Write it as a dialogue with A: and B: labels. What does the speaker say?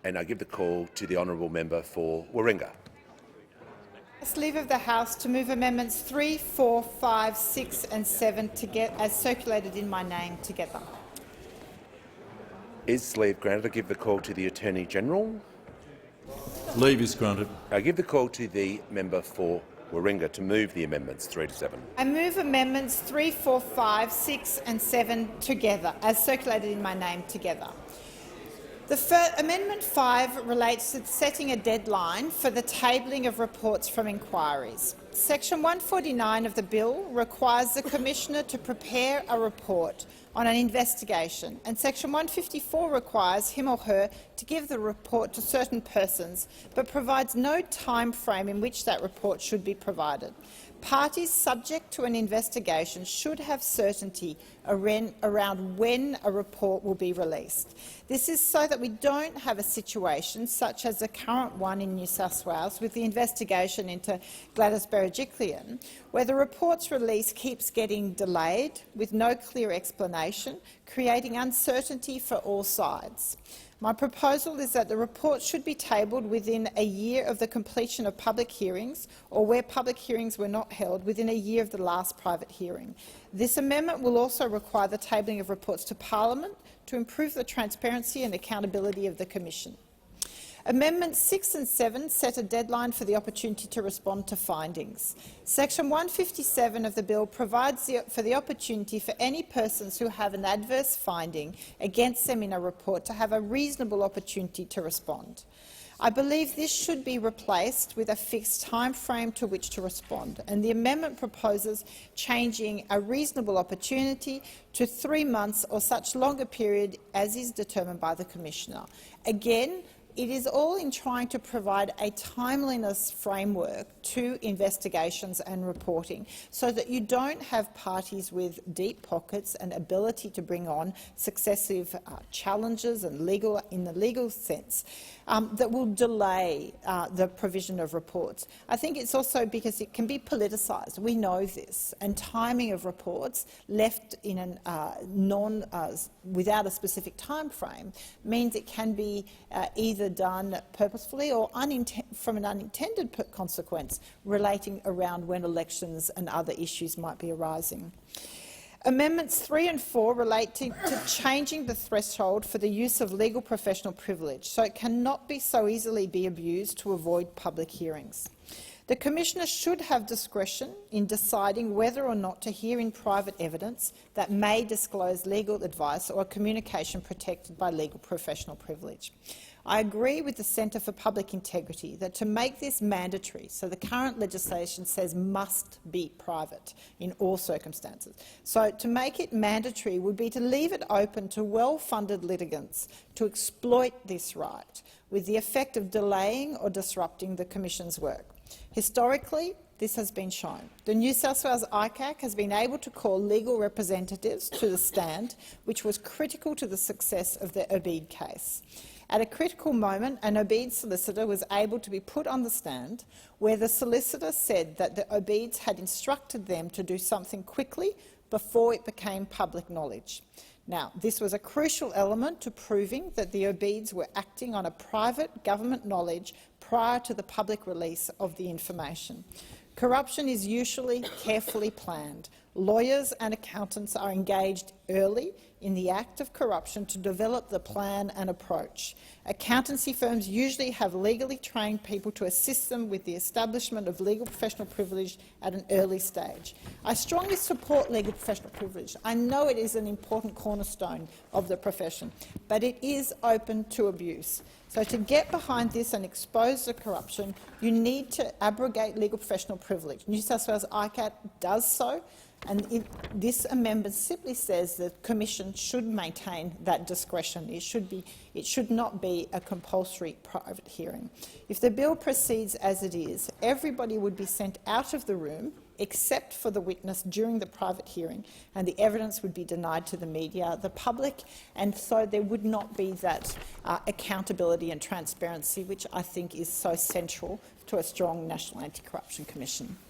A: And I give the call to the honourable member for Warringah.
B: Leave of the House to move amendments 3, 4, 5, 6 and 7 as circulated in my name together.
A: Is leave granted? I give the call to the Attorney-General.
C: Leave is granted.
A: I give the call to the member for Warringah to move the amendments 3 to 7.
B: I move amendments 3, 4, 5, 6 and 7 together, as circulated in my name together. Amendment 5 relates to setting a deadline for the tabling of reports from inquiries. Section 149 of the bill requires the Commissioner to prepare a report on an investigation, and Section 154 requires him or her to give the report to certain persons, but provides no time frame in which that report should be provided. Parties subject to an investigation should have certainty around when a report will be released. This is so that we don't have a situation such as the current one in New South Wales with the investigation into Gladys Berejiklian, where the report's release keeps getting delayed with no clear explanation, creating uncertainty for all sides. My proposal is that the report should be tabled within a year of the completion of public hearings, or where public hearings were not held, within a year of the last private hearing. This amendment will also require the tabling of reports to Parliament to improve the transparency and accountability of the Commission. Amendments 6 and 7 set a deadline for the opportunity to respond to findings. Section 157 of the bill provides for the opportunity for any persons who have an adverse finding against them in a report to have a reasonable opportunity to respond. I believe this should be replaced with a fixed time frame to which to respond, and the amendment proposes changing a reasonable opportunity to 3 months or such longer period as is determined by the Commissioner. Again, it is all in trying to provide a timeliness framework to investigations and reporting so that you don't have parties with deep pockets and ability to bring on successive challenges and in the legal sense that will delay the provision of reports. I think it's also because it can be politicised. We know this, and timing of reports left in without a specific time frame means it can be either done purposefully or from an unintended consequence relating around when elections and other issues might be arising. Amendments 3 and 4 relate to changing the threshold for the use of legal professional privilege so it cannot be so easily be abused to avoid public hearings. The Commissioner should have discretion in deciding whether or not to hear in private evidence that may disclose legal advice or communication protected by legal professional privilege. I agree with the Centre for Public Integrity that to make this mandatory, so the current legislation says must be private in all circumstances, so to make it mandatory would be to leave it open to well-funded litigants to exploit this right, with the effect of delaying or disrupting the Commission's work. Historically, this has been shown. The New South Wales ICAC has been able to call legal representatives to the stand, which was critical to the success of the Obeid case. At a critical moment, an Obeid solicitor was able to be put on the stand where the solicitor said that the Obeids had instructed them to do something quickly before it became public knowledge. Now, this was a crucial element to proving that the Obeids were acting on a private government knowledge prior to the public release of the information. Corruption is usually carefully planned. Lawyers and accountants are engaged early in the act of corruption to develop the plan and approach. Accountancy firms usually have legally trained people to assist them with the establishment of legal professional privilege at an early stage. I strongly support legal professional privilege. I know it is an important cornerstone of the profession, but it is open to abuse. So to get behind this and expose the corruption, you need to abrogate legal professional privilege. New South Wales ICAT does so, and this amendment simply says the Commission should maintain that discretion. It should not be a compulsory private hearing. If the bill proceeds as it is, everybody would be sent out of the room except for the witness during the private hearing, and the evidence would be denied to the media, the public, and so there would not be that accountability and transparency which I think is so central to a strong National Anti-Corruption Commission.